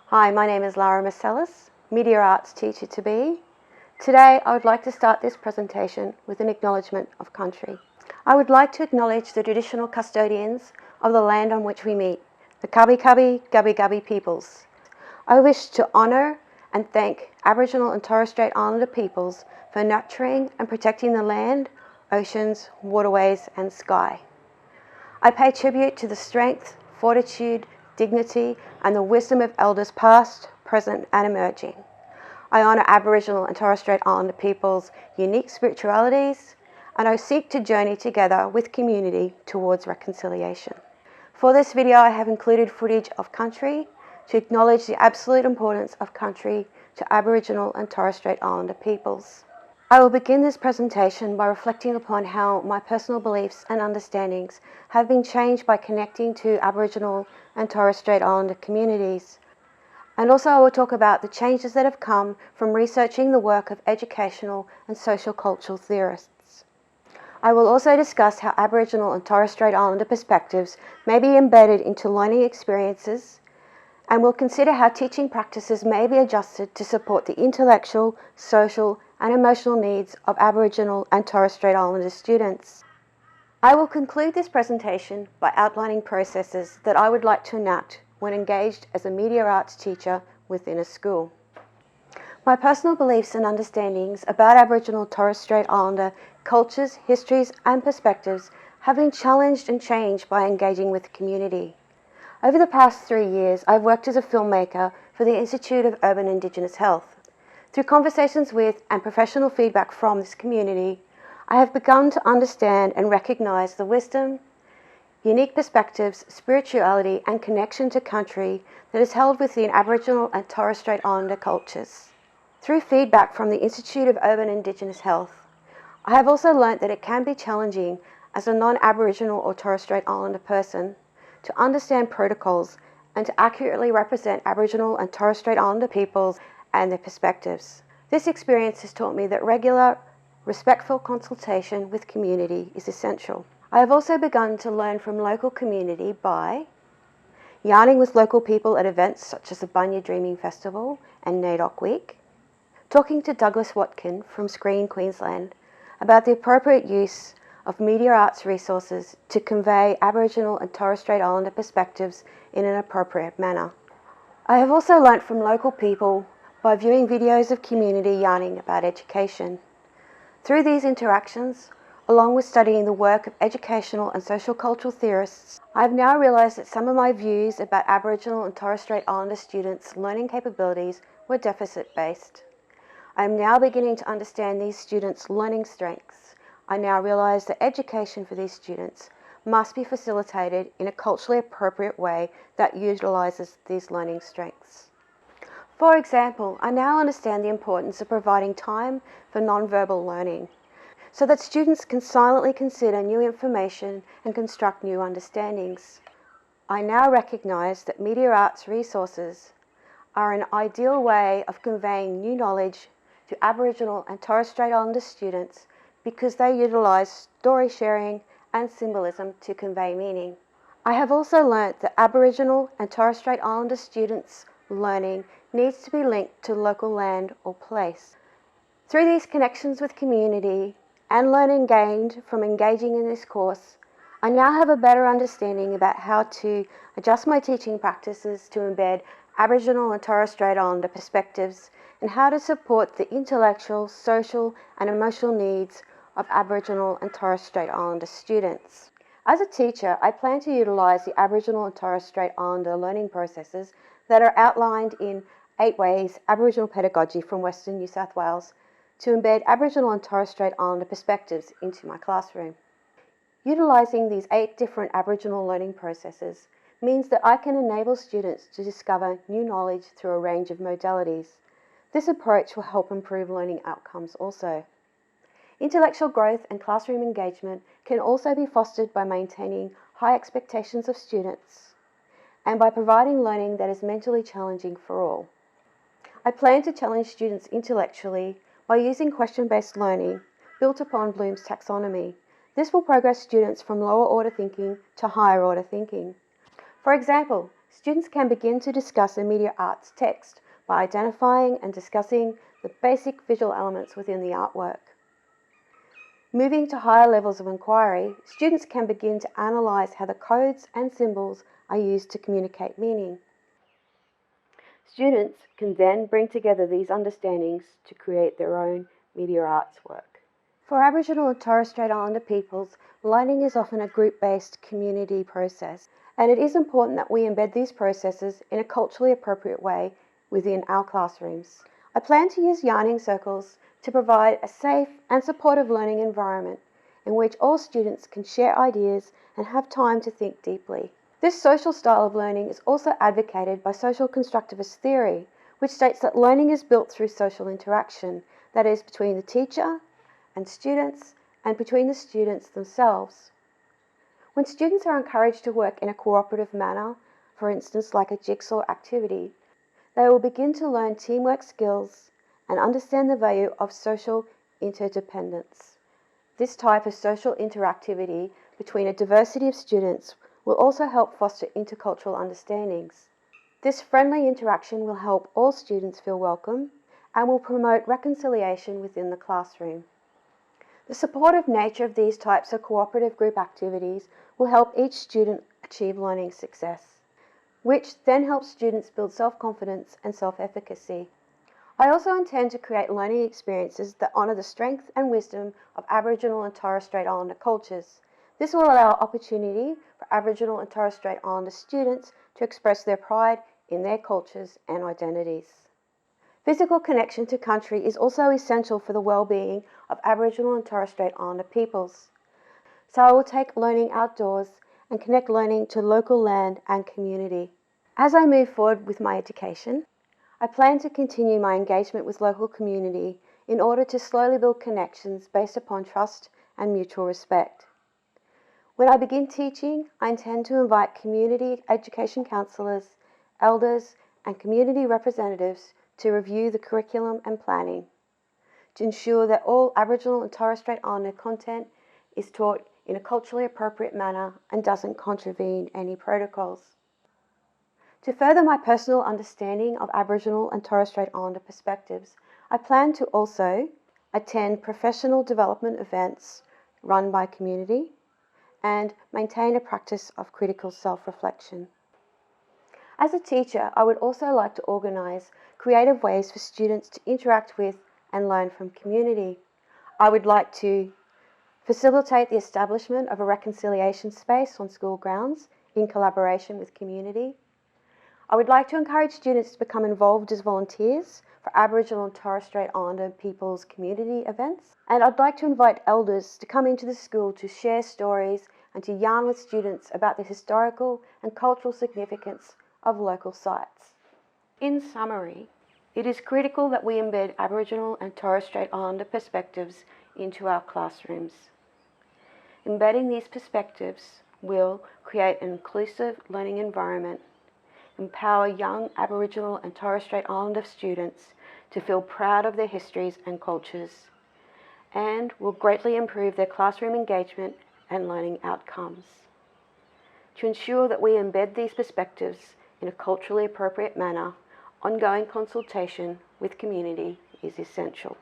Hi, my name is Lara Marcellus, Media Arts teacher to be. Today I would like to start this presentation with an acknowledgement of country. I would like to acknowledge the traditional custodians of the land on which we meet, the Kabi Kabi Gubbi Gubbi peoples. I wish to honour and thank Aboriginal and Torres Strait Islander peoples for nurturing and protecting the land, oceans, waterways and sky. I pay tribute to the strength, fortitude, dignity and the wisdom of elders past, present and emerging. I honour Aboriginal and Torres Strait Islander people's unique spiritualities, and I seek to journey together with community towards reconciliation. For this video I have included footage of country to acknowledge the absolute importance of country to Aboriginal and Torres Strait Islander peoples. I will begin this presentation by reflecting upon how my personal beliefs and understandings have been changed by connecting to Aboriginal and Torres Strait Islander communities. And also I will talk about the changes that have come from researching the work of educational and social cultural theorists. I will also discuss how Aboriginal and Torres Strait Islander perspectives may be embedded into learning experiences, and will consider how teaching practices may be adjusted to support the intellectual, social and emotional needs of Aboriginal and Torres Strait Islander students. I will conclude this presentation by outlining processes that I would like to enact when engaged as a media arts teacher within a school. My personal beliefs and understandings about Aboriginal and Torres Strait Islander cultures, histories and perspectives have been challenged and changed by engaging with the community. Over the past 3 years, I've worked as a filmmaker for the Institute of Urban Indigenous Health. Through conversations with and professional feedback from this community, I have begun to understand and recognise the wisdom, unique perspectives, spirituality and connection to country that is held within Aboriginal and Torres Strait Islander cultures. Through feedback from the Institute of Urban Indigenous Health, I have also learnt that it can be challenging as a non-Aboriginal or Torres Strait Islander person to understand protocols and to accurately represent Aboriginal and Torres Strait Islander peoples and their perspectives. This experience has taught me that regular, respectful consultation with community is essential. I have also begun to learn from local community by yarning with local people at events such as the Bunya Dreaming Festival and NAIDOC Week, talking to Douglas Watkin from Screen Queensland about the appropriate use of media arts resources to convey Aboriginal and Torres Strait Islander perspectives in an appropriate manner. I have also learnt from local people by viewing videos of community yarning about education. Through these interactions, along with studying the work of educational and social cultural theorists, I have now realised that some of my views about Aboriginal and Torres Strait Islander students' learning capabilities were deficit-based. I am now beginning to understand these students' learning strengths. I now realise that education for these students must be facilitated in a culturally appropriate way that utilises these learning strengths. For example, I now understand the importance of providing time for non-verbal learning, so that students can silently consider new information and construct new understandings. I now recognise that media arts resources are an ideal way of conveying new knowledge to Aboriginal and Torres Strait Islander students because they utilise story sharing and symbolism to convey meaning. I have also learnt that Aboriginal and Torres Strait Islander students' learning needs to be linked to local land or place. Through these connections with community and learning gained from engaging in this course, I now have a better understanding about how to adjust my teaching practices to embed Aboriginal and Torres Strait Islander perspectives and how to support the intellectual, social and emotional needs of Aboriginal and Torres Strait Islander students. As a teacher, I plan to utilise the Aboriginal and Torres Strait Islander learning processes that are outlined in 8 Ways Aboriginal Pedagogy from Western New South Wales to embed Aboriginal and Torres Strait Islander perspectives into my classroom. Utilising these 8 different Aboriginal learning processes means that I can enable students to discover new knowledge through a range of modalities. This approach will help improve learning outcomes also. Intellectual growth and classroom engagement can also be fostered by maintaining high expectations of students and by providing learning that is mentally challenging for all. I plan to challenge students intellectually by using question-based learning built upon Bloom's taxonomy. This will progress students from lower order thinking to higher order thinking. For example, Students can begin to discuss a media arts text by identifying and discussing the basic visual elements within the artwork. Moving to higher levels of inquiry, students can begin to analyse how the codes and symbols are used to communicate meaning. Students can then bring together these understandings to create their own media arts work. For Aboriginal and Torres Strait Islander peoples, learning is often a group-based community process, and it is important that we embed these processes in a culturally appropriate way within our classrooms. I plan to use yarning circles to provide a safe and supportive learning environment in which all students can share ideas and have time to think deeply. This social style of learning is also advocated by social constructivist theory, which states that learning is built through social interaction, that is, between the teacher and students, and between the students themselves. When students are encouraged to work in a cooperative manner, for instance like a jigsaw activity, they will begin to learn teamwork skills and understand the value of social interdependence. This type of social interactivity between a diversity of students will also help foster intercultural understandings. This friendly interaction will help all students feel welcome and will promote reconciliation within the classroom. The supportive nature of these types of cooperative group activities will help each student achieve learning success, which then helps students build self-confidence and self-efficacy. I also intend to create learning experiences that honour the strength and wisdom of Aboriginal and Torres Strait Islander cultures. This will allow opportunity for Aboriginal and Torres Strait Islander students to express their pride in their cultures and identities. Physical connection to country is also essential for the well-being of Aboriginal and Torres Strait Islander peoples. So I will take learning outdoors and connect learning to local land and community. As I move forward with my education, I plan to continue my engagement with local community in order to slowly build connections based upon trust and mutual respect. When I begin teaching, I intend to invite community education counsellors, elders, and community representatives to review the curriculum and planning, to ensure that all Aboriginal and Torres Strait Islander content is taught in a culturally appropriate manner and doesn't contravene any protocols. To further my personal understanding of Aboriginal and Torres Strait Islander perspectives, I plan to also attend professional development events run by community and maintain a practice of critical self-reflection. As a teacher, I would also like to organise creative ways for students to interact with and learn from community. I would like to facilitate the establishment of a reconciliation space on school grounds in collaboration with community. I would like to encourage students to become involved as volunteers for Aboriginal and Torres Strait Islander people's community events. And I'd like to invite elders to come into the school to share stories and to yarn with students about the historical and cultural significance of local sites. In summary, it is critical that we embed Aboriginal and Torres Strait Islander perspectives into our classrooms. Embedding these perspectives will create an inclusive learning environment, empower young Aboriginal and Torres Strait Islander students to feel proud of their histories and cultures, and will greatly improve their classroom engagement and learning outcomes. To ensure that we embed these perspectives in a culturally appropriate manner, ongoing consultation with community is essential.